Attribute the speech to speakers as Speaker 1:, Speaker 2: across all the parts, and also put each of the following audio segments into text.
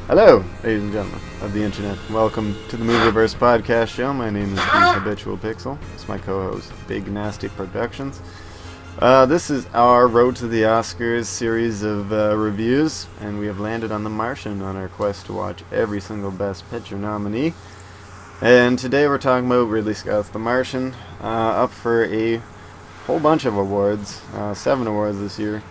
Speaker 1: Hello, ladies and gentlemen of the internet. Welcome to the Movieverse podcast show. My name is the Habitual Pixel. It's my co-host, Big Nasty Productions. This is our Road to the Oscars series of reviews, and we have landed on The Martian on our quest to watch every single Best Picture nominee. And today we're talking about Ridley Scott's The Martian, up for a whole bunch of awards, 7 awards this year.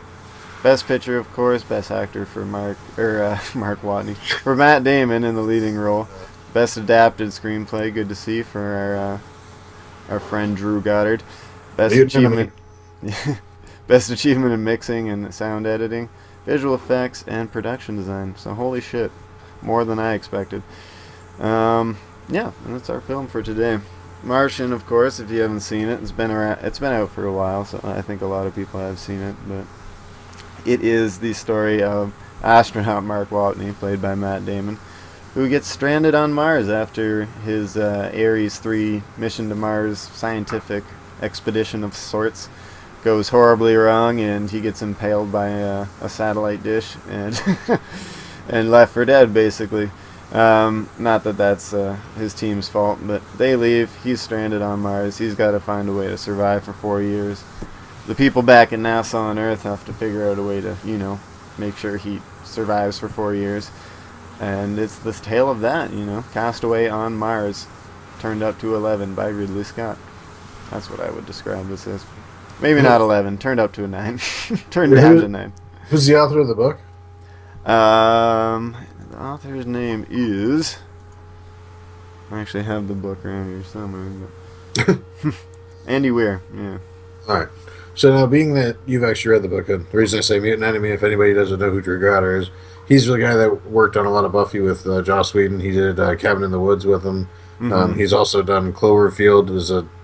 Speaker 1: Best Picture, of course. Best Actor for Mark Watney. For Matt Damon in the leading role. Best Adapted Screenplay, good to see, for our friend Drew Goddard. Best Achievement in Mixing and Sound Editing, Visual Effects, and Production Design. So holy shit, more than I expected. And that's our film for today. Martian, of course, if you haven't seen it, it's been out for a while, so I think a lot of people have seen it, but it is the story of Astronaut Mark Watney, played by Matt Damon, who gets stranded on Mars after his Ares 3 mission to Mars scientific expedition of sorts goes horribly wrong, and he gets impaled by a satellite dish and and left for dead, basically. Not that that's his team's fault, but they leave. He's stranded on Mars. He's got to find a way to survive for 4 years. The people back at NASA on Earth have to figure out a way to, make sure he survives for 4 years. And it's this tale of that, Castaway on Mars, turned up to 11 by Ridley Scott. That's what I would describe this as. Maybe not 11, turned up to a 9. Turned down to 9.
Speaker 2: Who's the author of the book?
Speaker 1: The author's name is... I actually have the book around here somewhere. But Andy Weir, yeah.
Speaker 2: Alright. So now, being that you've actually read the book, and the reason I say Mutant Enemy, if anybody doesn't know who Drew Goddard is, he's the guy that worked on a lot of Buffy with Joss Whedon. He did Cabin in the Woods with him. Mm-hmm. He's also done Cloverfield.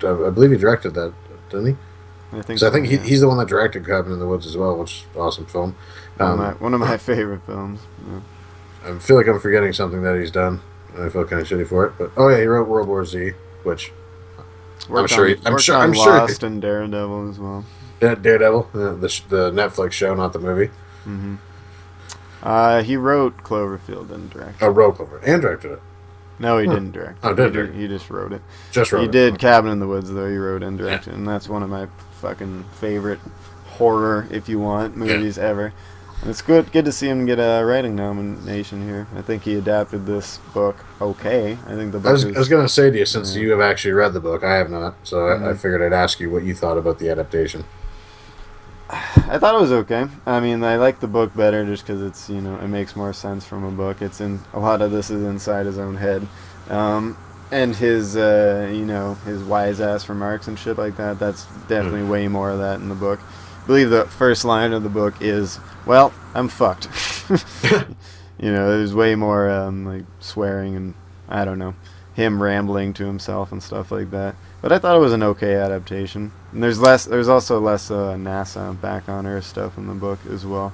Speaker 2: I believe he directed that, didn't he?
Speaker 1: I think
Speaker 2: so. I think he's the one that directed Cabin in the Woods as well, which is an awesome film.
Speaker 1: One of my favorite films. Yeah.
Speaker 2: I feel like I'm forgetting something that he's done, and I feel kind of shitty for it. But he wrote World War Z, which I'm sure.
Speaker 1: Lost and Daredevil as well.
Speaker 2: Yeah, Daredevil, the Netflix show, not the movie.
Speaker 1: Mm-hmm. He wrote Cloverfield and directed.
Speaker 2: Oh, wrote Cloverfield and directed it.
Speaker 1: No, he didn't direct.
Speaker 2: Oh,
Speaker 1: He just wrote it.
Speaker 2: He
Speaker 1: did Cabin in the Woods, though. He wrote and directed, and that's one of my fucking favorite horror, if you want, movies ever. And it's good to see him get a writing nomination here. I think he adapted this book okay. I think the book
Speaker 2: I was going to say to you, since you have actually read the book, I have not, so I figured I'd ask you what you thought about the adaptation.
Speaker 1: I thought it was okay. I mean, I like the book better just because it's, it makes more sense from a book. A lot of this is inside his own head. And his, his wise ass remarks and shit like that, that's definitely way more of that in the book. I believe the first line of the book is, well, I'm fucked. There's way more, like, swearing and, I don't know, him rambling to himself and stuff like that. But I thought it was an okay adaptation. And there's also less NASA back on Earth stuff in the book as well.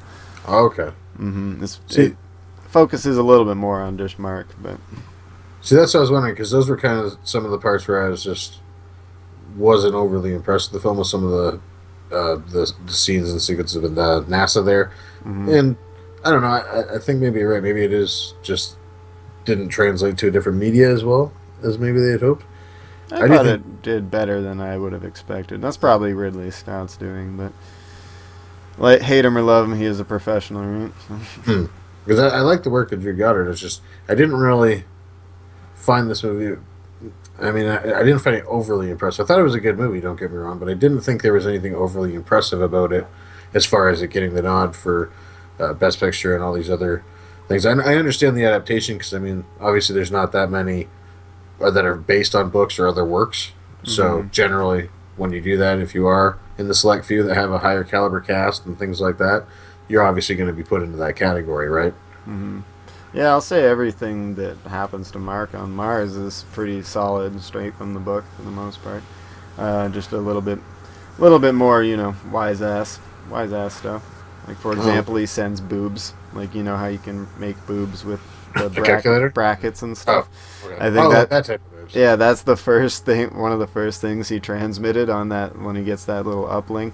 Speaker 2: Oh, okay.
Speaker 1: Mm-hmm. It focuses a little bit more on just Mark, but...
Speaker 2: See, that's what I was wondering, because those were kind of some of the parts where I wasn't overly impressed with the film, with some of the scenes and sequences with NASA there. Mm-hmm. And I don't know, I think maybe you're right. Maybe it is just didn't translate to a different media as well as maybe they had hoped.
Speaker 1: I thought it did better than I would have expected. That's probably Ridley Scott's doing, but like, hate him or love him, he is a professional, right?
Speaker 2: Because I like the work of Drew Goddard. It's just I didn't really find this movie. I mean, I didn't find it overly impressive. I thought it was a good movie, don't get me wrong, but I didn't think there was anything overly impressive about it as far as it getting the nod for Best Picture and all these other things. I understand the adaptation because, I mean, obviously there's not that many that are based on books or other works. So generally, when you do that, if you are in the select few that have a higher caliber cast and things like that, you're obviously going to be put into that category, right?
Speaker 1: Mm-hmm. Yeah, I'll say everything that happens to Mark on Mars is pretty solid and straight from the book for the most part. Just a little bit more, wise ass stuff. Like, for example, he sends boobs. Like, how you can make boobs with the brackets and stuff.
Speaker 2: Oh, okay.
Speaker 1: I think
Speaker 2: that type of boobs.
Speaker 1: Yeah, that's the first thing. One of the first things he transmitted on that when he gets that little uplink,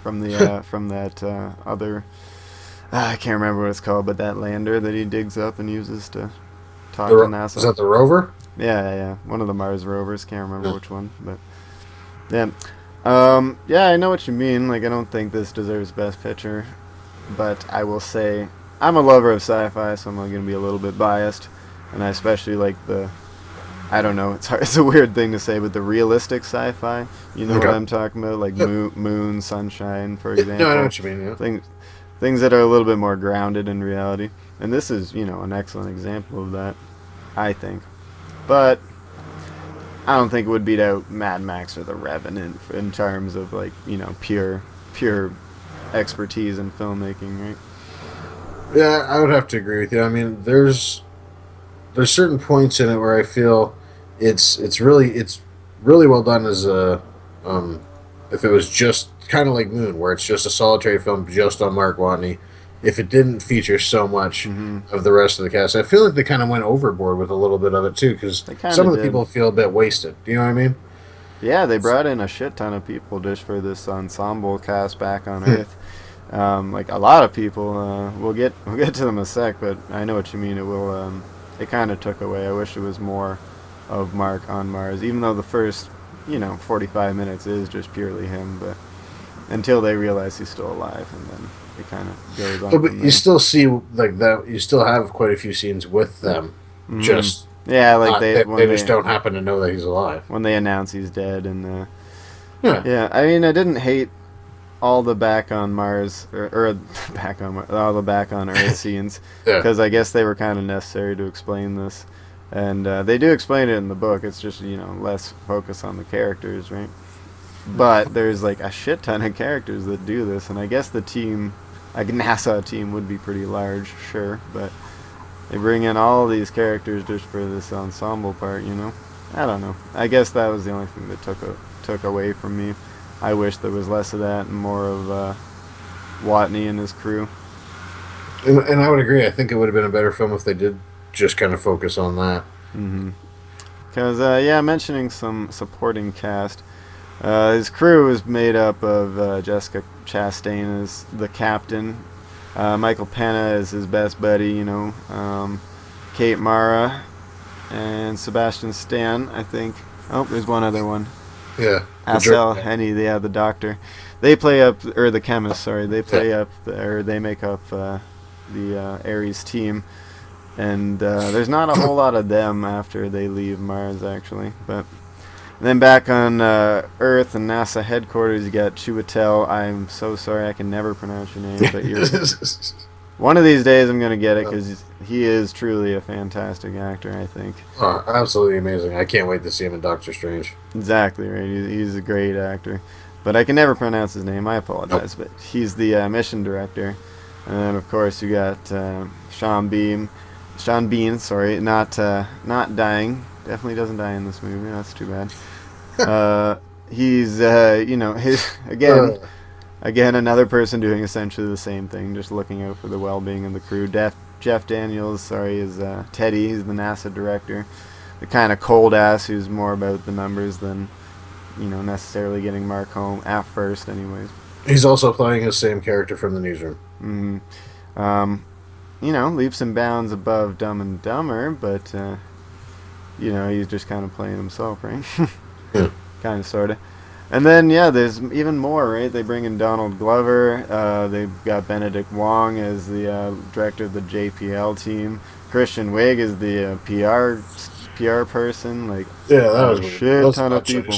Speaker 1: from the from that other I can't remember what it's called, but that lander that he digs up and uses to talk to NASA.
Speaker 2: Is that the rover?
Speaker 1: Yeah. One of the Mars rovers. Can't remember which one, but yeah. I know what you mean. Like, I don't think this deserves Best Picture, but I will say I'm a lover of sci-fi, so I'm going to be a little bit biased, and I especially like I don't know, it's a weird thing to say, but the realistic sci-fi, you know what I'm talking about? Like moon, sunshine, for example.
Speaker 2: No, I know what you mean, yeah.
Speaker 1: Things that are a little bit more grounded in reality. And this is, an excellent example of that, I think. But I don't think it would beat out Mad Max or The Revenant in terms of, like, pure expertise in filmmaking, right?
Speaker 2: Yeah, I would have to agree with you. I mean, there's certain points in it where I feel it's really well done as a if it was just kind of like Moon, where it's just a solitary film just on Mark Watney. If it didn't feature so much of the rest of the cast, I feel like they kind of went overboard with a little bit of it too, because some of the people feel a bit wasted. Do you know what I mean?
Speaker 1: Yeah, they brought in a shit ton of people just for this ensemble cast back on Earth. Like a lot of people. We'll get to them in a sec, but I know what you mean. It kind of took away. I wish it was more of Mark on Mars, even though the first 45 minutes is just purely him, but until they realize he's still alive, and then it kind of goes on.
Speaker 2: But you still see like that. You still have quite a few scenes with them. Just
Speaker 1: they
Speaker 2: just don't happen to know that he's alive
Speaker 1: when they announce he's dead, and
Speaker 2: yeah.
Speaker 1: I mean, I didn't hate all the back on Mars or all the back on Earth scenes, because I guess they were kind of necessary to explain this, and they do explain it in the book. It's just less focus on the characters, right? But there's like a shit ton of characters that do this, and I guess the team, like NASA team, would be pretty large, sure, but they bring in all these characters just for this ensemble part. I don't know. I guess that was the only thing that took away from me. I wish there was less of that and more of Watney and his crew.
Speaker 2: And I would agree. I think it would have been a better film if they did just kind of focus on that.
Speaker 1: Because, mentioning some supporting cast, his crew is made up of Jessica Chastain as the captain, Michael Peña is his best buddy, Kate Mara, and Sebastian Stan, I think. Oh, there's one other one.
Speaker 2: Yeah.
Speaker 1: Aksel, Hennie, the doctor. They play up, or the chemist, sorry. They play up, or they make up the Ares team. And there's not a whole lot of them after they leave Mars, actually. But then back on Earth and NASA headquarters, you got Chiwetel. I'm so sorry, I can never pronounce your name, but one of these days I'm going to get it, because he is truly a fantastic actor, I think.
Speaker 2: Oh, absolutely amazing. I can't wait to see him in Doctor Strange. Exactly,
Speaker 1: right. He's a great actor. But I can never pronounce his name. I apologize. But he's the mission director. And then, of course, you got Sean Bean, not dying. Definitely doesn't die in this movie. That's too bad. He's, Again, another person doing essentially the same thing, just looking out for the well-being of the crew. Jeff Daniels, is Teddy. He's the NASA director. The kind of cold ass who's more about the numbers than, necessarily getting Mark home at first, anyways.
Speaker 2: He's also playing his same character from the newsroom.
Speaker 1: Leaps and bounds above Dumb and Dumber, but he's just kind of playing himself, right?
Speaker 2: Yeah.
Speaker 1: Kind of, sort of. And then, there's even more, right? They bring in Donald Glover. They've got Benedict Wong as the director of the JPL team. Christian Wiig is the PR person. Like,
Speaker 2: that was
Speaker 1: a shit ton of people.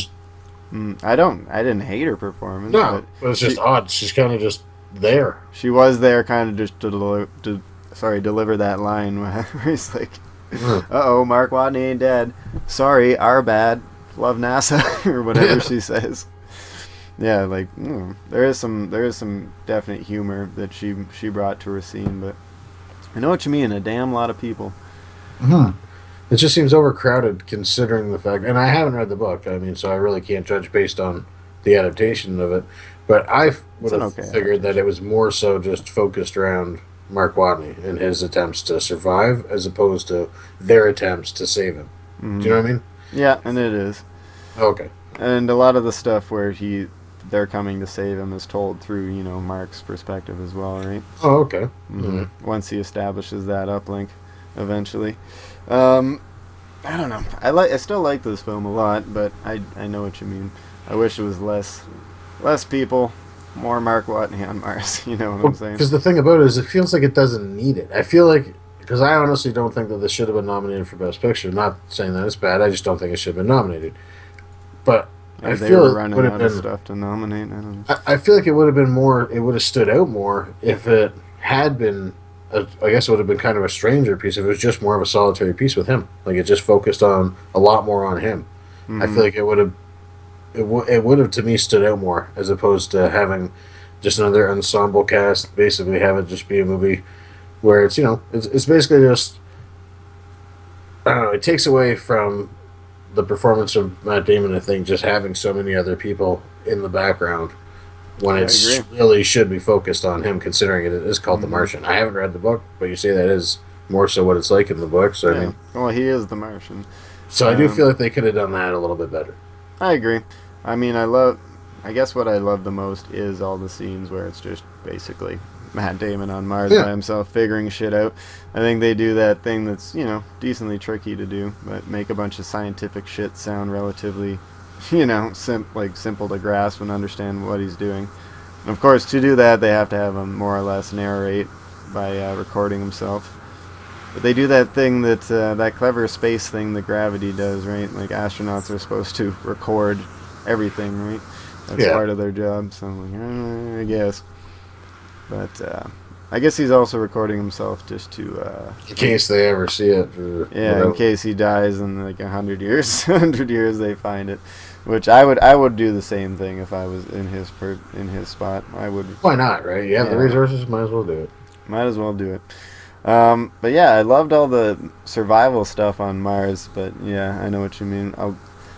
Speaker 1: I didn't hate her performance.
Speaker 2: No, but it's just odd. She's kind of just there.
Speaker 1: She was there kind of just to deliver that line where he's like, uh-oh, Mark Watney ain't dead. Sorry, our bad. Love NASA, or whatever she says. Yeah, like there is some definite humor that she brought to her scene, but I know what you mean. A damn lot of people.
Speaker 2: It just seems overcrowded, considering the fact. And I haven't read the book. I mean, so I really can't judge based on the adaptation of it. But I would have figured that it was more so just focused around Mark Watney and his attempts to survive, as opposed to their attempts to save him. Do you know what I mean?
Speaker 1: Yeah, and it is.
Speaker 2: Okay.
Speaker 1: And a lot of the stuff where he they're coming to save him is told through, you know, Mark's perspective as well, right?
Speaker 2: Oh, okay.
Speaker 1: Mm-hmm. Once he establishes that uplink, eventually. I don't know. I still like this film a lot, but I know what you mean. I wish it was less people, more Mark Watney on Mars. You know what I'm saying?
Speaker 2: Because the thing about it is, it feels like it doesn't need it. I feel like, because I honestly don't think that this should have been nominated for Best Picture. Not saying that it's bad. I just don't think it should have been nominated. But
Speaker 1: Maybe
Speaker 2: I
Speaker 1: they
Speaker 2: feel
Speaker 1: were
Speaker 2: it
Speaker 1: running
Speaker 2: would have
Speaker 1: out of
Speaker 2: been
Speaker 1: stuff to nominate. I don't know.
Speaker 2: I feel like it would have been more. It would have stood out more if it had been. I guess it would have been kind of a stranger piece if it was just more of a solitary piece with him. Like it just focused on a lot more on him.
Speaker 1: Mm-hmm.
Speaker 2: I feel like it would have. It would have to me stood out more as opposed to having just another ensemble cast. Basically, have it just be a movie where it's it's basically just. I don't know. It takes away from the performance of Matt Damon. I think just having so many other people in the background. When it really should be focused on him, considering it is called The Martian. I haven't read the book, but you say that is more so what it's like in the book. So
Speaker 1: yeah.
Speaker 2: I mean,
Speaker 1: well, he is the Martian.
Speaker 2: So I do feel like they could have done that a little bit better.
Speaker 1: I agree. I mean, I guess what I love the most is all the scenes where it's just basically Matt Damon on Mars by himself figuring shit out. I think they do that thing that's decently tricky to do, but make a bunch of scientific shit sound relatively. Simple to grasp and understand what he's doing. And of course, to do that, they have to have him more or less narrate by recording himself. But they do that thing that clever space thing that gravity does, right? Like astronauts are supposed to record everything, right? That's part of their job. So I'm like, I guess. But I guess he's also recording himself just to
Speaker 2: in case they ever see it.
Speaker 1: In case he dies in like 100 years. 100 years they find it. Which I would do the same thing if I was in his spot. I would.
Speaker 2: Why not, right? You have the resources, might as well do it.
Speaker 1: Might as well do it. But yeah, I loved all the survival stuff on Mars. But yeah, I know what you mean. A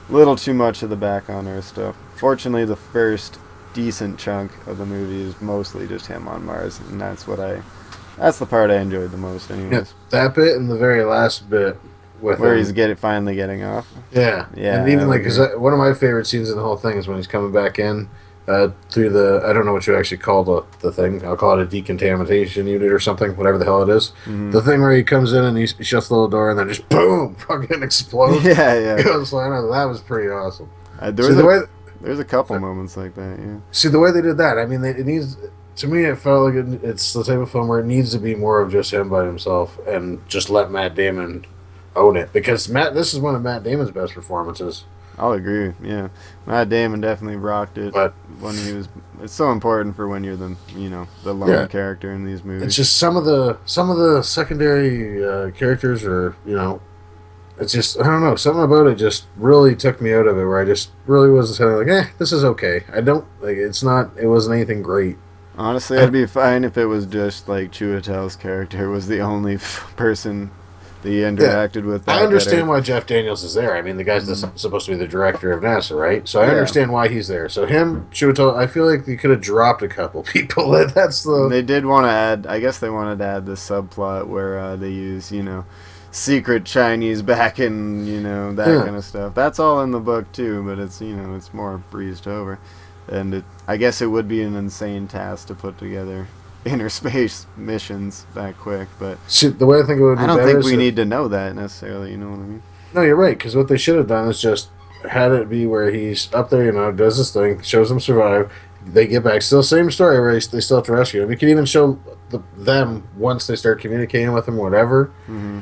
Speaker 1: little too much of the back on Earth stuff. Fortunately, the first decent chunk of the movie is mostly just him on Mars, and that's the part I enjoyed the most, anyways.
Speaker 2: Yeah, that bit and the very last bit.
Speaker 1: Where he's finally getting off.
Speaker 2: Yeah. And even because one of my favorite scenes in the whole thing is when he's coming back in through the, I don't know what you actually call the thing. I'll call it a decontamination unit or something, whatever the hell it is. Mm-hmm. The thing where he comes in and he shuts the little door and then just boom, fucking explodes.
Speaker 1: Yeah.
Speaker 2: That was pretty awesome.
Speaker 1: There's a couple moments like that, yeah.
Speaker 2: See, the way they did that, I mean, it needs, to me, it felt like it's the type of film where it needs to be more of just him by himself and just let Matt Damon own it, because this is one of Matt Damon's best performances.
Speaker 1: I'll agree. Yeah, Matt Damon definitely rocked it. But when he was, it's so important for when you're the lone character in these movies.
Speaker 2: It's just some of the secondary characters are it's just I don't know, something about it just really took me out of it. Where I just really was kind of like, this is okay. I don't like it wasn't anything great.
Speaker 1: Honestly, I'd be fine if it was just like Chiwetel's character was the only person that he interacted with.
Speaker 2: I understand why Jeff Daniels is there. I mean, the guy's supposed to be the director of NASA, right? So I understand why he's there. So him, Chiwetel, I feel like they could have dropped a couple people. They
Speaker 1: did want to add. I guess they wanted to add the subplot where they use secret Chinese backing, that kind of stuff. That's all in the book too, but it's it's more breezed over, and I guess it would be an insane task to put together inner space missions that quick, but
Speaker 2: see, the way I think it would be,
Speaker 1: I don't think we need to know that necessarily. You know what I mean?
Speaker 2: No, you're right. Because what they should have done is just had it be where he's up there, does this thing, shows them survive. They get back, still same story where they still have to rescue him. We can even show them once they start communicating with him, whatever. Mm-hmm.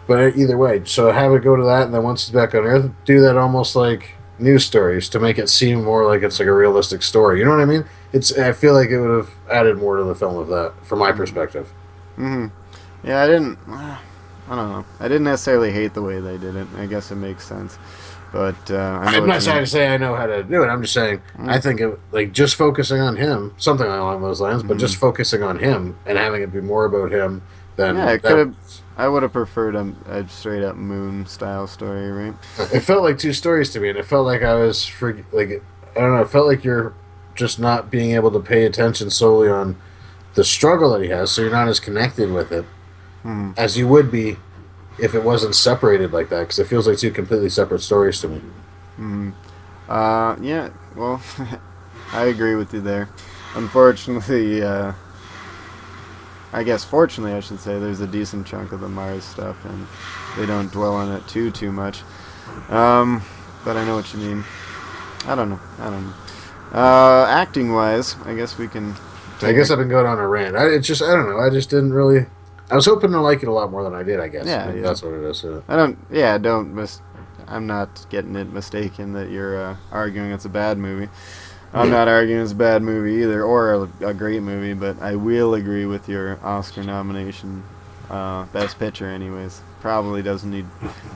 Speaker 2: But either way, so have it go to that, and then once he's back on Earth, do that almost like news stories to make it seem more like it's like a realistic story. You know what I mean? I feel like it would have added more to the film of that, from my perspective.
Speaker 1: Mm-hmm. Yeah, I don't know. I didn't necessarily hate the way they did it. I guess it makes sense. But
Speaker 2: I'm not trying to say I know how to do it. I'm just saying I think just focusing on him, something along those lines, but just focusing on him and having it be more about him than
Speaker 1: it could have. I would have preferred a straight up Moon style story, right?
Speaker 2: It felt like two stories to me, and it felt like I was I don't know. It felt like you're just not being able to pay attention solely on the struggle that he has, so you're not as connected with it as you would be if it wasn't separated like that, because it feels like two completely separate stories to me.
Speaker 1: Yeah, well, I agree with you there. Unfortunately, I guess fortunately I should say, there's a decent chunk of the Mars stuff, and they don't dwell on it too much. But I know what you mean. I don't know. Acting wise, I guess we can.
Speaker 2: I guess I've been going on a rant. I don't know. I just didn't really. I was hoping to like it a lot more than I did. I guess.
Speaker 1: Yeah,
Speaker 2: That's what it is. So.
Speaker 1: I'm not getting it mistaken that you're arguing it's a bad movie. I'm not arguing it's a bad movie either, or a great movie, but I will agree with your Oscar nomination. Best Picture, anyways. Probably doesn't need.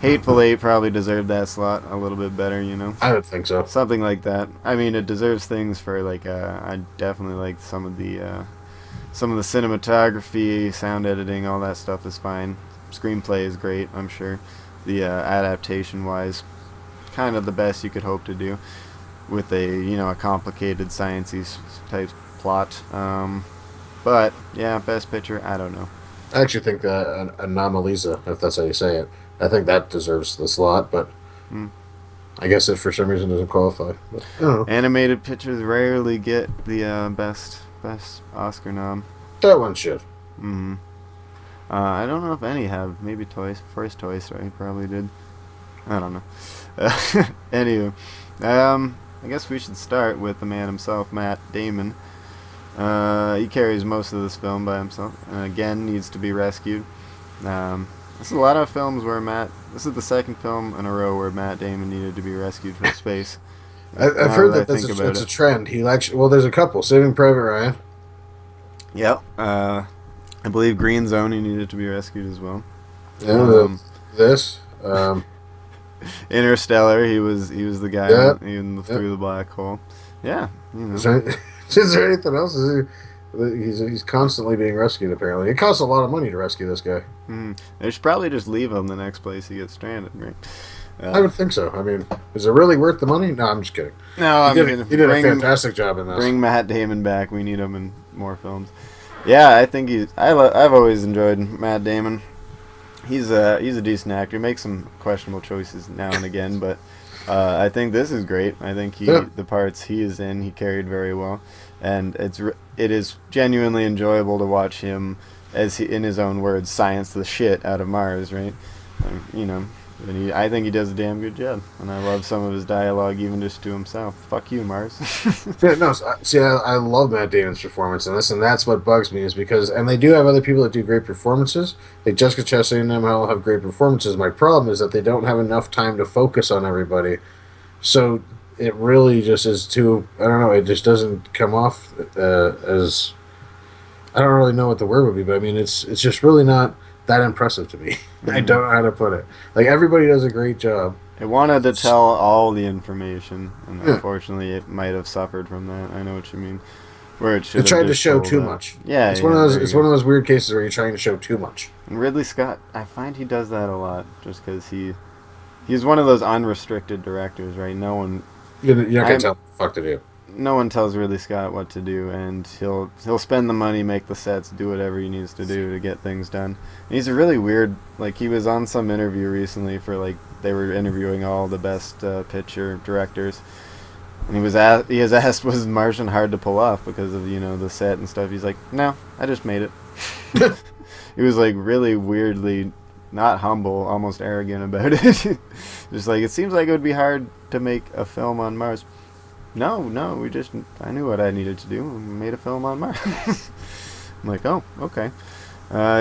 Speaker 1: Hateful Eight probably deserved that slot a little bit better, you know.
Speaker 2: I would think so.
Speaker 1: Something like that. I mean, it deserves things for like. I definitely like some of the cinematography, sound editing, all that stuff is fine. Screenplay is great, I'm sure. The adaptation-wise, kind of the best you could hope to do with a complicated sciencey type plot. But yeah, Best Picture, I don't know.
Speaker 2: I actually think that Anomalisa, if that's how you say it, I think that deserves the slot, but I guess it for some reason doesn't qualify. But, I don't know.
Speaker 1: Animated pictures rarely get the best Oscar nom.
Speaker 2: That one should.
Speaker 1: Mm-hmm. I don't know if any have. Maybe first Toy Story probably did. I don't know. Anywho, I guess we should start with the man himself, Matt Damon. He carries most of this film by himself, and again needs to be rescued. This is a lot of films where this is the second film in a row where Matt Damon needed to be rescued from space.
Speaker 2: I've heard that that's a trend. There's a couple. Saving Private Ryan.
Speaker 1: Yep. I believe Green Zone, he needed to be rescued as well.
Speaker 2: Yeah.
Speaker 1: Interstellar, he was the guy through the black hole. Yeah. You know.
Speaker 2: Is there anything else? He's constantly being rescued, apparently. It costs a lot of money to rescue this guy.
Speaker 1: They should probably just leave him the next place he gets stranded, right?
Speaker 2: I would think so. I mean, is it really worth the money? No, I'm just kidding.
Speaker 1: No,
Speaker 2: he did a fantastic job in this.
Speaker 1: Bring Matt Damon back. We need him in more films. Yeah, I think I've always enjoyed Matt Damon. He's a decent actor. He makes some questionable choices now and again, but I think this is great. I think the parts he is in, he carried very well, and it is genuinely enjoyable to watch him, as he, in his own words, science the shit out of Mars, right? And I think he does a damn good job, and I love some of his dialogue, even just to himself. Fuck you, Mars.
Speaker 2: I love Matt Damon's performance in this, and that's what bugs me, is because, and they do have other people that do great performances. Like Jessica Chastain and them all have great performances. My problem is that they don't have enough time to focus on everybody, so it really just is too. I don't know. It just doesn't come off as. I don't really know what the word would be, but I mean, it's just really not that impressive to me. I don't know how to put it. Like, everybody does a great job.
Speaker 1: It wanted to tell all the information, and unfortunately it might have suffered from that. I know what you mean. Where it should have
Speaker 2: tried to show too much.
Speaker 1: Yeah,
Speaker 2: it's one of those weird cases where you're trying to show too much.
Speaker 1: And Ridley Scott, I find he does that a lot, just because he's one of those unrestricted directors, right? No one.
Speaker 2: You're not gonna tell what the fuck to do.
Speaker 1: No one tells Ridley Scott what to do, and he'll spend the money, make the sets, do whatever he needs to do to get things done. And he's a really weird, like, he was on some interview recently for, like, they were interviewing all the best picture directors, and he was asked, was Martian hard to pull off because of, the set and stuff? He's like, no, I just made it. He was, like, really weirdly not humble, almost arrogant about it. Just like, it seems like it would be hard to make a film on Mars. No, I knew what I needed to do and made a film on Mars. I'm like, oh, okay.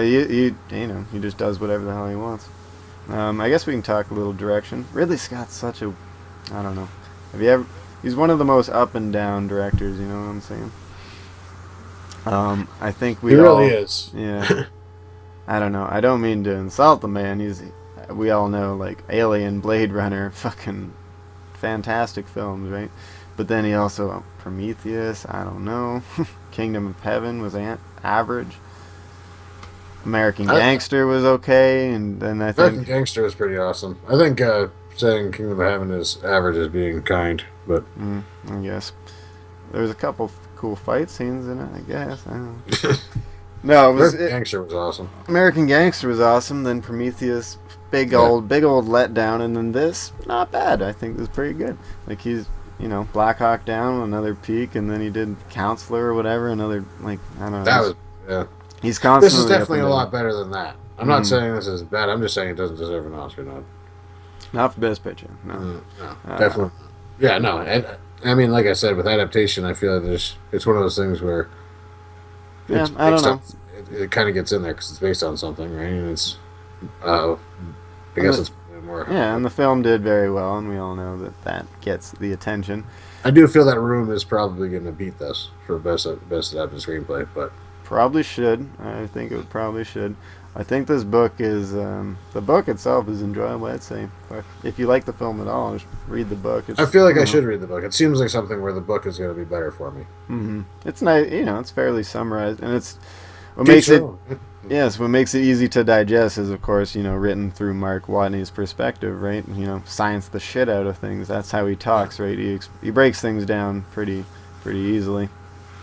Speaker 1: He just does whatever the hell he wants. I guess we can talk a little direction. Ridley Scott's I don't know. He's one of the most up and down directors, you know what I'm saying? I think he
Speaker 2: really is.
Speaker 1: Yeah. I don't know. I don't mean to insult the man. We all know, like, Alien, Blade Runner, fucking fantastic films, right? But then he also, Prometheus, I don't know. Kingdom of Heaven was average. American Gangster was okay, and then I think
Speaker 2: American Gangster was pretty awesome. I think saying Kingdom of Heaven is average as being kind, but
Speaker 1: I guess there was a couple cool fight scenes in it. I guess I don't know. No,
Speaker 2: American Gangster was awesome.
Speaker 1: American Gangster was awesome. Then Prometheus, big old letdown, and then this, not bad. I think this is pretty good. Like, he's Black Hawk Down, another peak, and then he did Counselor or whatever, another, like, I don't know.
Speaker 2: That was, yeah.
Speaker 1: He's constantly.
Speaker 2: This is definitely
Speaker 1: up
Speaker 2: a
Speaker 1: and
Speaker 2: lot
Speaker 1: down.
Speaker 2: better than that. I'm not saying this is bad. I'm just saying it doesn't deserve an Oscar nod.
Speaker 1: Not for Best Picture. No.
Speaker 2: No, definitely. Yeah, no. And, I mean, like I said, with adaptation, I feel like it's one of those things where
Speaker 1: Yeah, I don't know.
Speaker 2: It kind of gets in there because it's based on something, right? And it's, I guess it's more.
Speaker 1: Yeah, and the film did very well, and we all know that gets the attention.
Speaker 2: I do feel that Room is probably going to beat this for best adapted screenplay, but
Speaker 1: Probably should. I think it probably should. I think this book is the book itself is enjoyable. I'd say if you like the film at all, just read the book.
Speaker 2: I feel like I should read the book. It seems like something where the book is going to be better for me.
Speaker 1: Mm-hmm. It's nice, it's fairly summarized, and it's what makes it. Yes, what makes it easy to digest is, of course, written through Mark Watney's perspective, right? Science the shit out of things. That's how he talks, right? He breaks things down pretty easily.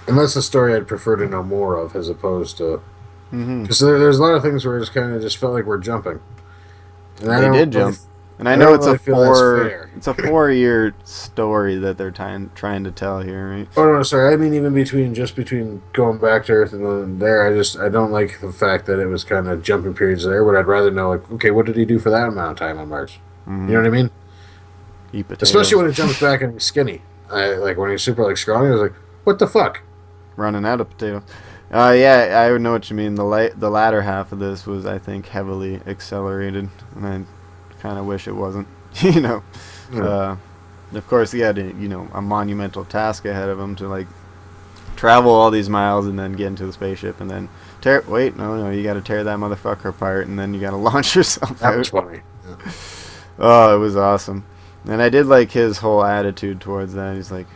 Speaker 2: And that's the story I'd prefer to know more of, as opposed to because there's a lot of things where it just felt like we're jumping. And
Speaker 1: they did jump, and I know it's a 4-year story that they're trying to tell here, right?
Speaker 2: Oh no, sorry, I mean even between going back to Earth and then there, I don't like the fact that it was kind of jumping periods there. But I'd rather know, like, okay, what did he do for that amount of time on Mars? Mm-hmm. You know what I mean?
Speaker 1: Eat potatoes.
Speaker 2: Especially when it jumps back and he's skinny. Like when he's super scrawny, I was like, what the fuck?
Speaker 1: Running out of potatoes. Yeah, I would know what you mean. The latter half of this was, I think, heavily accelerated, and I kind of wish it wasn't. Of course, he had a monumental task ahead of him to travel all these miles and then get into the spaceship and then you got to tear that motherfucker apart and then you got to launch yourself out.
Speaker 2: That was funny. Yeah.
Speaker 1: Oh, it was awesome, and I did like his whole attitude towards that. He's like,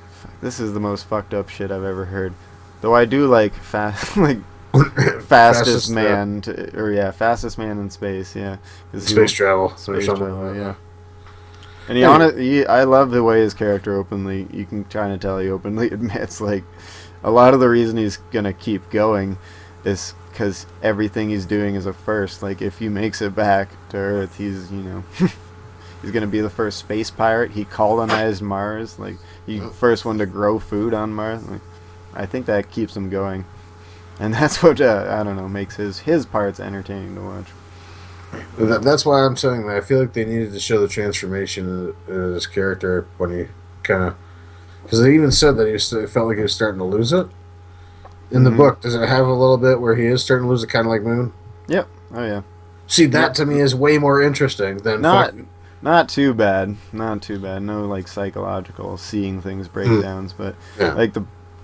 Speaker 1: "This is the most fucked up shit I've ever heard." Though I do like fastest man fastest man in space, yeah.
Speaker 2: Space travel,
Speaker 1: yeah. And I love the way his character you can kind of tell he openly admits, like, a lot of the reason he's gonna keep going is because everything he's doing is a first. Like, if he makes it back to Earth, he's he's gonna be the first space pirate. He colonized Mars, like, he's the first one to grow food on Mars. Like, I think that keeps him going, and that's what I don't know, makes his parts entertaining to watch.
Speaker 2: That's why I'm saying that I feel like they needed to show the transformation in his character when he kind of, because they even said that it felt like he was starting to lose it. In the book, does it have a little bit where he is starting to lose it, kind of like Moon?
Speaker 1: Yep. Oh yeah.
Speaker 2: See, that to me is way more interesting than
Speaker 1: not too bad. Not too bad. No psychological seeing things breakdowns, but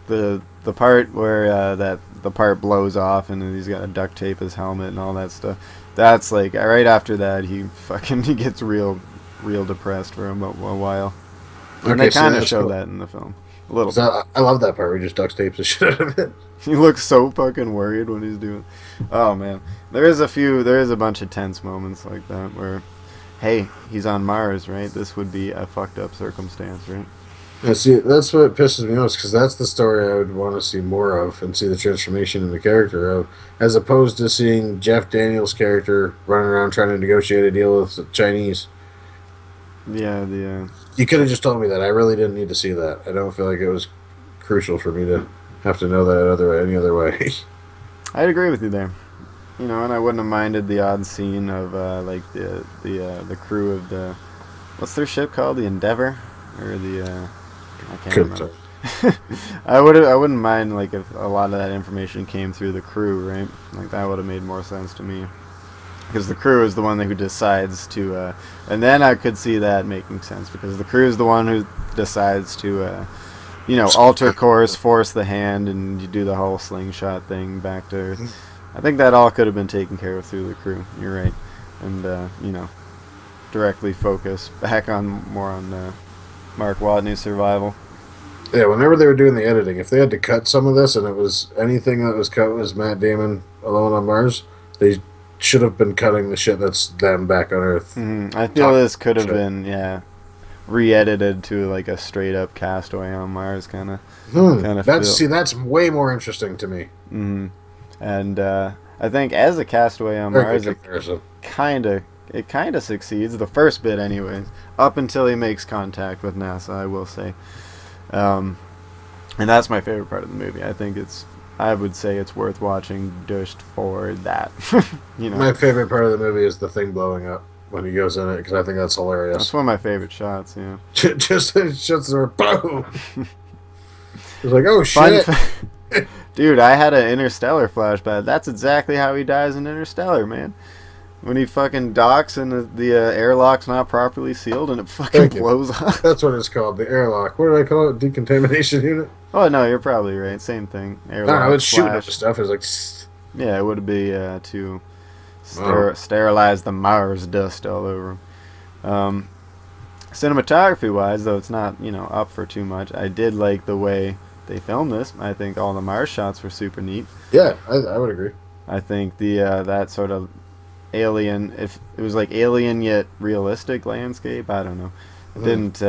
Speaker 1: the part where the part blows off and he's got to duct tape his helmet and all that stuff. That's right after that he gets real depressed for a while. And they kind of show that in the film a little.
Speaker 2: I love that part where he just duct tapes the shit out of it.
Speaker 1: He looks so fucking worried when he's doing. Oh man, there is a bunch of tense moments like that where, hey, he's on Mars, right? This would be a fucked up circumstance, right?
Speaker 2: Yeah, see, that's what pisses me off, because that's the story I would want to see more of and see the transformation in the character of, as opposed to seeing Jeff Daniels' character running around trying to negotiate a deal with the Chinese.
Speaker 1: Yeah,
Speaker 2: You could have just told me that. I really didn't need to see that. I don't feel like it was crucial for me to have to know that any other way.
Speaker 1: I'd agree with you there. And I wouldn't have minded the odd scene of the crew of the, what's their ship called? The Endeavor, or the I can't remember. I wouldn't mind if a lot of that information came through the crew, right? That would have made more sense to me, because the crew is the one who decides to, and then I could see that making sense, because the crew is the one who decides to, alter course, force the hand, and you do the whole slingshot thing back to Earth. I think that all could have been taken care of through the crew. You're right, and directly focus back more on Mark Watney's survival.
Speaker 2: Yeah, whenever they were doing the editing, if they had to cut some of this and it was anything that was cut was Matt Damon alone on Mars, they should have been cutting the shit that's them back on Earth.
Speaker 1: Mm-hmm. I feel this could have been, re-edited to a straight up Castaway on Mars kind of. That's
Speaker 2: way more interesting to me.
Speaker 1: Mm-hmm. And I think as a Castaway on Mars, it kind of succeeds, the first bit anyways, up until he makes contact with NASA, I will say. And that's my favorite part of the movie. I would say it's worth watching just for that.
Speaker 2: My favorite part of the movie is the thing blowing up when he goes in it, because I think that's hilarious.
Speaker 1: That's one of my favorite shots, yeah.
Speaker 2: Just shuts the door, boom! It's like, oh shit!
Speaker 1: Dude, I had an Interstellar flashback. That's exactly how he dies in Interstellar, man. When he fucking docks and the airlock's not properly sealed and it fucking blows up.
Speaker 2: That's what it's called, the airlock. What did I call it? Decontamination unit?
Speaker 1: Oh, no, you're probably right. Same thing. Airlock.
Speaker 2: No, it's shooting up stuff. It was like...
Speaker 1: Yeah, it would be to sterilize the Mars dust all over him. Cinematography-wise, though it's not, up for too much, I did like the way they filmed this. I think all the Mars shots were super neat.
Speaker 2: Yeah, I would agree.
Speaker 1: I think the that sort of alien, if it was like alien yet realistic landscape, I don't know. It didn't.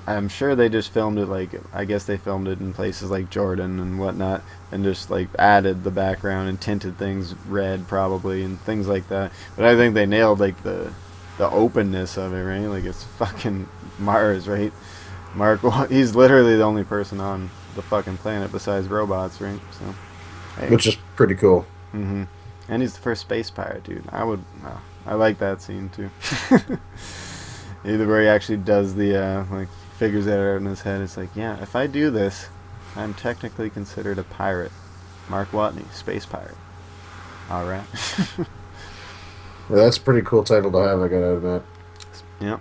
Speaker 1: I'm sure they just filmed it I guess they filmed it in places like Jordan and whatnot, and just added the background and tinted things red probably and things like that. But I think they nailed the openness of it, right? It's fucking Mars, right? He's literally the only person on the fucking planet besides robots, right? So, hey.
Speaker 2: Which is pretty cool.
Speaker 1: Mm-hmm. And he's the first space pirate, dude. I like that scene too. Either where he actually does the figures it out in his head. It's yeah, if I do this, I'm technically considered a pirate. Mark Watney, space pirate. All right.
Speaker 2: Yeah, that's a pretty cool title to have, I gotta admit.
Speaker 1: Yep.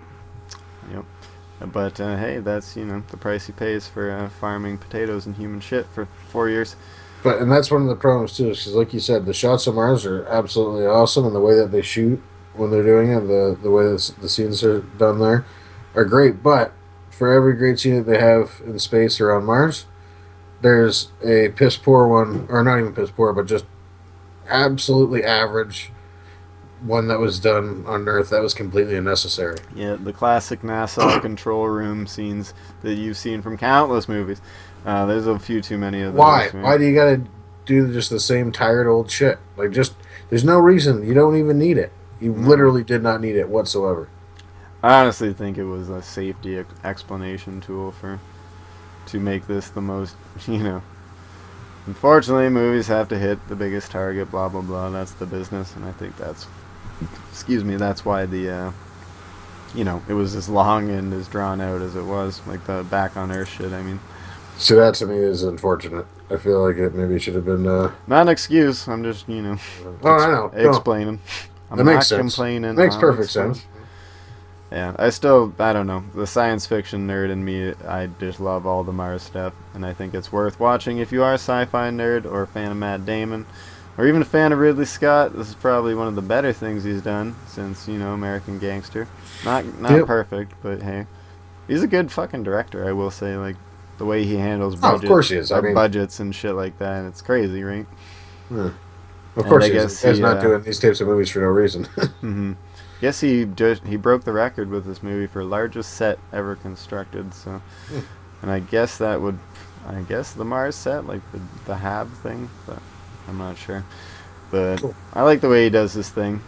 Speaker 1: But hey, that's the price he pays for farming potatoes and human shit for 4 years.
Speaker 2: And that's one of the problems too, because like you said, the shots of Mars are absolutely awesome, and the way that they shoot when they're doing it, the way the scenes are done there, are great. But for every great scene that they have in space or on Mars, there's a piss poor one, or not even piss poor, but just absolutely average one that was done on Earth that was completely unnecessary.
Speaker 1: Yeah, the classic NASA control room scenes that you've seen from countless movies. There's a few too many of those.
Speaker 2: Why?
Speaker 1: Right?
Speaker 2: Why do you gotta do just the same tired old shit? There's no reason. You don't even need it. You literally did not need it whatsoever.
Speaker 1: I honestly think it was a safety explanation tool to make this the most, Unfortunately, movies have to hit the biggest target, blah, blah, blah. That's the business, and I think that's why the, it was as long and as drawn out as it was, the Back on Earth shit, I mean.
Speaker 2: So that to me is unfortunate. I feel like it maybe should have been...
Speaker 1: Not an excuse, I'm just,
Speaker 2: I know.
Speaker 1: Explaining.
Speaker 2: No. That makes sense.
Speaker 1: Complaining.
Speaker 2: Makes perfect sense.
Speaker 1: Yeah, I don't know. The science fiction nerd in me, I just love all the Mars stuff, and I think it's worth watching. If you are a sci-fi nerd or a fan of Matt Damon, or even a fan of Ridley Scott, this is probably one of the better things he's done since, American Gangster. Not perfect, but hey. He's a good fucking director, I will say. The way he handles budgets,
Speaker 2: of course he is.
Speaker 1: Budgets and shit like that, and it's crazy, right?
Speaker 2: Yeah. Of course he is. He's not doing these types of movies for no reason.
Speaker 1: Mm-hmm. Yes, he broke the record with this movie for largest set ever constructed. So, and I guess the Mars set, the Hab thing, but I'm not sure. But cool. I like the way he does this thing.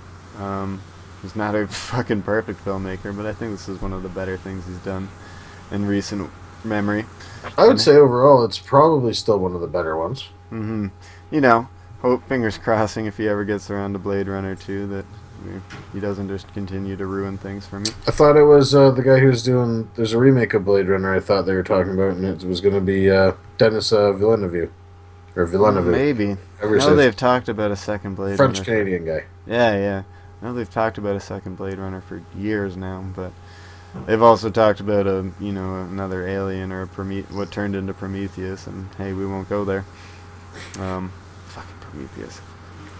Speaker 1: He's not a fucking perfect filmmaker, but I think this is one of the better things he's done in recent memory.
Speaker 2: I would say overall, it's probably still one of the better ones.
Speaker 1: Mm-hmm. Hope, fingers crossing, if he ever gets around to Blade Runner 2, that he doesn't just continue to ruin things for me.
Speaker 2: I thought it was the guy who's doing... There's a remake of Blade Runner I thought they were talking about, and it was going to be Denis Villeneuve. Or Villeneuve.
Speaker 1: Maybe. I know they've talked about a second Blade Runner.
Speaker 2: French-Canadian guy.
Speaker 1: Yeah. I know they've talked about a second Blade Runner for years now, but they've also talked about another alien or what turned into Prometheus, and hey, we won't go there. Fucking Prometheus.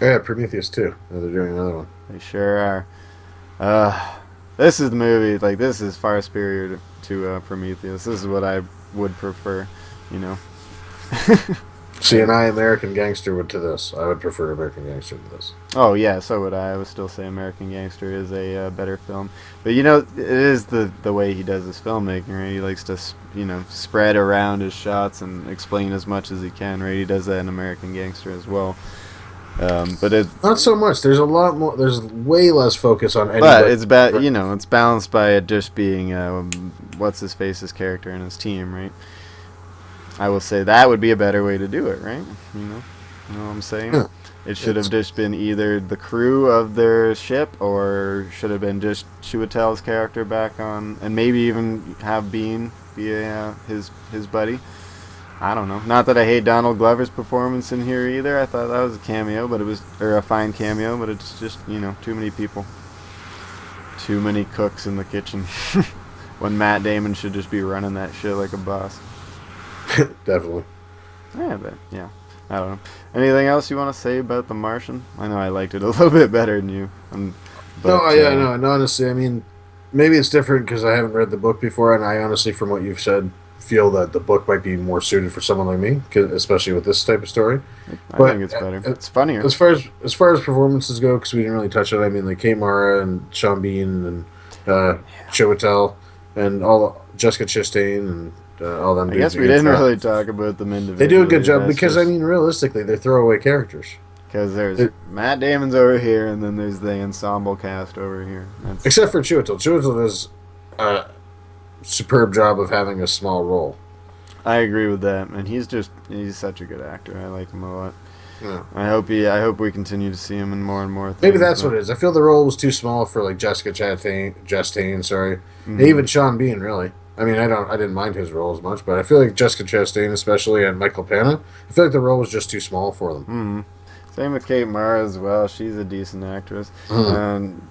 Speaker 2: Yeah, Prometheus too. They're doing another one.
Speaker 1: They sure are. This is the movie. This is far superior to Prometheus. This is what I would prefer.
Speaker 2: See, and American Gangster to this. I would prefer American Gangster to this.
Speaker 1: Oh yeah, so would I. I would still say American Gangster is a better film. But it is the way he does his filmmaking, right? He likes to spread around his shots and explain as much as he can, right? He does that in American Gangster as well. But it,
Speaker 2: Not so much. There's a lot more. There's way less focus on.
Speaker 1: but it's it's balanced by it just being what's his face's character and his team, right? I will say that would be a better way to do it, right? You know what I'm saying?
Speaker 2: Yeah.
Speaker 1: It should have just been either the crew of their ship, or should have been just Chiwetel's character back on, and maybe even have Bean be his buddy. I don't know. Not that I hate Donald Glover's performance in here either. I thought that was a cameo, or a fine cameo, but it's just too many people, too many cooks in the kitchen. When Matt Damon should just be running that shit like a boss.
Speaker 2: Definitely.
Speaker 1: Yeah. I don't know. Anything else you want to say about The Martian? I know I liked it a little bit better than you.
Speaker 2: No, honestly, I mean, maybe it's different because I haven't read the book before, and I honestly, from what you've said, feel that the book might be more suited for someone like me, especially with this type of story.
Speaker 1: I think it's better. It's funnier.
Speaker 2: As far as performances go, because we didn't really touch on it, I mean, like Kate Mara and Sean Bean and Chiwetel and Jessica Chastain and all them.
Speaker 1: I guess we didn't really talk about them individually.
Speaker 2: They do a good job because, I mean, realistically, they're throwaway characters.
Speaker 1: Because there's Matt Damon's over here, and then there's the ensemble cast over here.
Speaker 2: Except for Chiwetel. Chiwetel does a superb job of having a small role.
Speaker 1: I agree with that, and he's such a good actor. I like him a lot.
Speaker 2: Yeah.
Speaker 1: I hope we continue to see him in more and more things.
Speaker 2: Maybe that's what it is. I feel the role was too small for like Jessica Chastain, sorry,
Speaker 1: Mm-hmm.
Speaker 2: and even Sean Bean. Really, I mean, I didn't mind his role as much, but I feel like Jessica Chastain, especially, and Michael Peña, I feel like the role was just too small for them.
Speaker 1: Mm-hmm. Same with Kate Mara as well. She's a decent actress.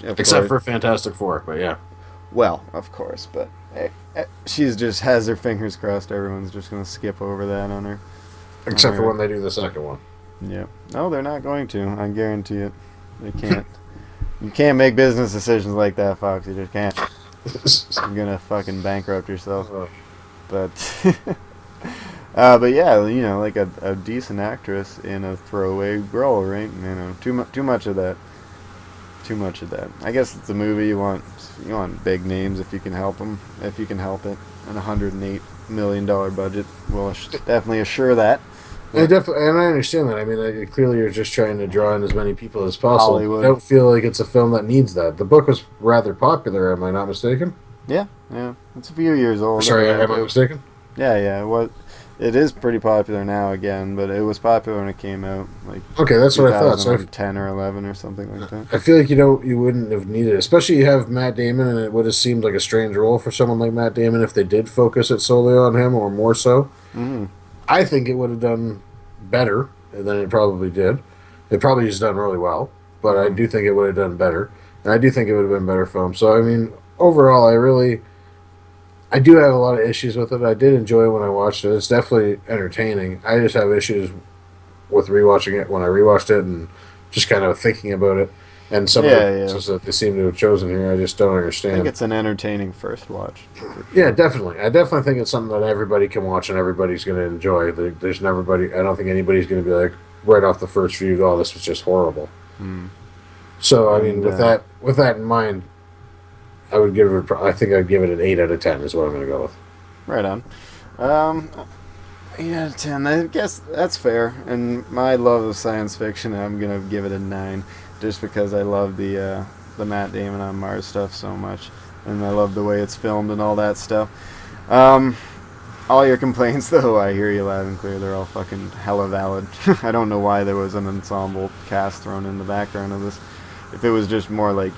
Speaker 2: Except for Fantastic Four, but yeah.
Speaker 1: Well, of course, but she's just has her fingers crossed. Everyone's just going to skip over that on her.
Speaker 2: Except for when they do the second one.
Speaker 1: Yeah. No, they're not going to. I guarantee it. They can't. You can't make business decisions like that, Fox. You just can't. You're going to fucking bankrupt yourself. But yeah, like a decent actress in a throwaway role, right? Too much of that. Too much of that. I guess it's a movie. You want big names if you can help them. If you can help it, and $108 million budget will definitely assure that.
Speaker 2: And I understand that. I mean, clearly you're just trying to draw in as many people as possible.
Speaker 1: Hollywood.
Speaker 2: I don't feel like it's a film that needs that. The book was rather popular. Am I not mistaken?
Speaker 1: Yeah. It's a few years old.
Speaker 2: Sorry, am I mistaken?
Speaker 1: Yeah. It is pretty popular now again, but it was popular when it came out.
Speaker 2: Okay, that's what I thought. So
Speaker 1: 10 or 11 or something like that.
Speaker 2: I feel like you wouldn't have needed it, especially you have Matt Damon, and it would have seemed like a strange role for someone like Matt Damon if they did focus it solely on him or more so.
Speaker 1: Mm.
Speaker 2: I think it would have done better than it probably did. It probably just done really well, but I do think it would have done better, and I do think it would have been a better film. So I mean, overall, I do have a lot of issues with it. I did enjoy it when I watched it. It's definitely entertaining. I just have issues with rewatching it when I rewatched it and just kind of thinking about it. And some of the pieces that they seem to have chosen here, I just don't understand.
Speaker 1: I think it's an entertaining first watch.
Speaker 2: Yeah, definitely. I definitely think it's something that everybody can watch and everybody's going to enjoy. I don't think anybody's going to be like, right off the first view, oh, this was just horrible.
Speaker 1: Mm.
Speaker 2: So, I mean, with that in mind, I think I'd give it an 8 out of 10 is what I'm going to go with.
Speaker 1: Right on. 8 out of 10. I guess that's fair. And my love of science fiction, I'm going to give it a 9, just because I love the Matt Damon on Mars stuff so much, and I love the way it's filmed and all that stuff. All your complaints, though, I hear you loud and clear. They're all fucking hella valid. I don't know why there was an ensemble cast thrown in the background of this. If it was just more like,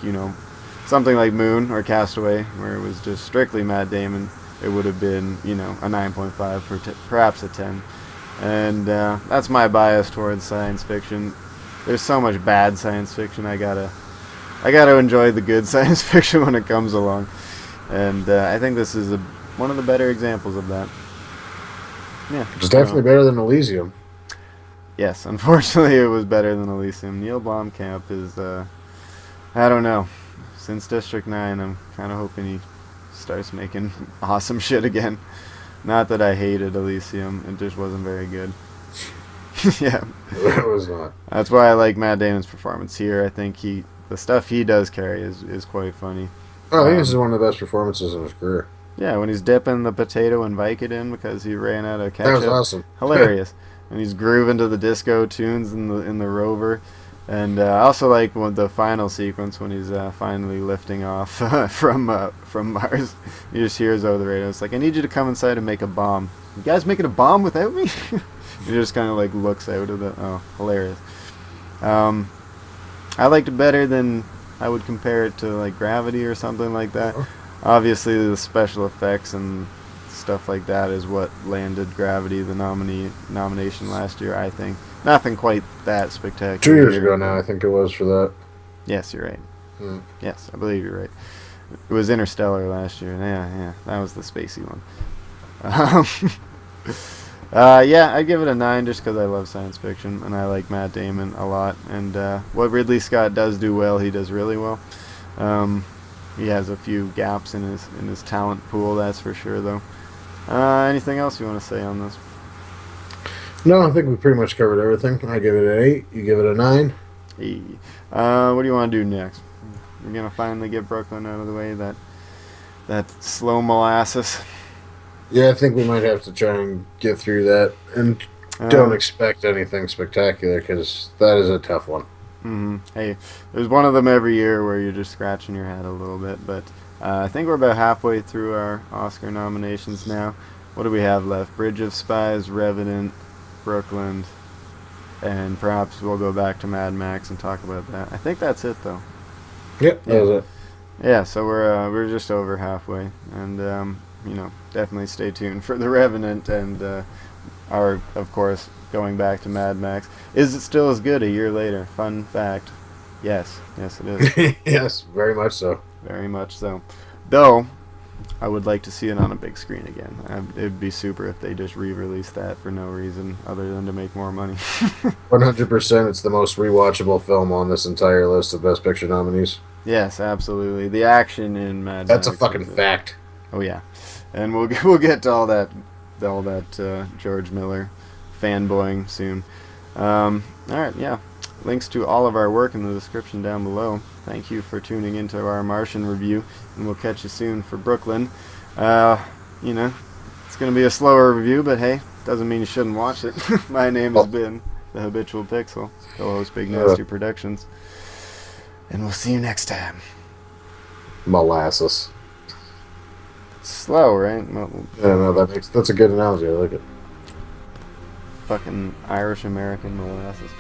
Speaker 1: something like Moon or Castaway, where it was just strictly Matt Damon, it would have been, a 9.5, perhaps a 10. And that's my bias towards science fiction. There's so much bad science fiction. I gotta enjoy the good science fiction when it comes along. And I think this is one of the better examples of that. Yeah,
Speaker 2: it's definitely better than Elysium.
Speaker 1: Yes, unfortunately, it was better than Elysium. Neil Blomkamp is, I don't know. Since District 9, I'm kind of hoping he starts making awesome shit again. Not that I hated Elysium, it just wasn't very good. Yeah.
Speaker 2: It was not.
Speaker 1: That's why I like Matt Damon's performance here. I think the stuff he does carry is quite funny.
Speaker 2: Oh, I think this is one of the best performances in his career.
Speaker 1: Yeah, when he's dipping the potato and Vicodin because he ran out of ketchup.
Speaker 2: That was awesome.
Speaker 1: Hilarious. and he's grooving to the disco tunes in the rover. And I also like the final sequence when he's finally lifting off from Mars. He just hears over the radio, it's like, I need you to come inside and make a bomb. You guys making a bomb without me? He just kind of like looks out of the... Oh, hilarious. I liked it better than I would compare it to like Gravity or something like that. Obviously the special effects and stuff like that is what landed Gravity the nomination last year, I think. Nothing quite that spectacular.
Speaker 2: 2 years ago now, I think it was for that.
Speaker 1: Yes, you're right. Yes, I believe you're right. It was Interstellar last year. Yeah, that was the spacey one. Yeah, I'd give it a 9 just because I love science fiction and I like Matt Damon a lot. And what Ridley Scott does do well, he does really well. He has a few gaps in his talent pool, that's for sure, though. Anything else you want to say on this?
Speaker 2: No, I think we pretty much covered everything. I give it an 8. You give it a 9.
Speaker 1: Hey. What do you want to do next? We're gonna finally get Brooklyn out of the way. That slow molasses.
Speaker 2: Yeah, I think we might have to try and get through that, and don't expect anything spectacular because that is a tough one.
Speaker 1: Hey, there's one of them every year where you're just scratching your head a little bit, but I think we're about halfway through our Oscar nominations now. What do we have left? Bridge of Spies, Revenant, Brooklyn, and perhaps we'll go back to Mad Max and talk about that. I think that's it, though.
Speaker 2: Yep, that was it.
Speaker 1: Yeah, so we're just over halfway, and definitely stay tuned for The Revenant and our, of course, going back to Mad Max. Is it still as good a year later? Fun fact. Yes, it is.
Speaker 2: Yes, very much so.
Speaker 1: Very much so. Though, I would like to see it on a big screen again. It'd be super if they just re-released that for no reason other than to make more money.
Speaker 2: 100%, it's the most rewatchable film on this entire list of Best Picture nominees.
Speaker 1: Yes, absolutely. The action in Mad Max.
Speaker 2: That's a fucking fact.
Speaker 1: Oh yeah, and we'll get to all that George Miller fanboying soon. All right, yeah. Links to all of our work in the description down below. Thank you for tuning into our Martian review, and we'll catch you soon for Brooklyn. It's going to be a slower review, but hey, doesn't mean you shouldn't watch it. My name has been the Habitual Pixel, co-host Big Nasty Productions, and we'll see you next time.
Speaker 2: Molasses.
Speaker 1: Slow, right?
Speaker 2: Yeah, no, that's a good analogy. I like it.
Speaker 1: Fucking Irish American molasses.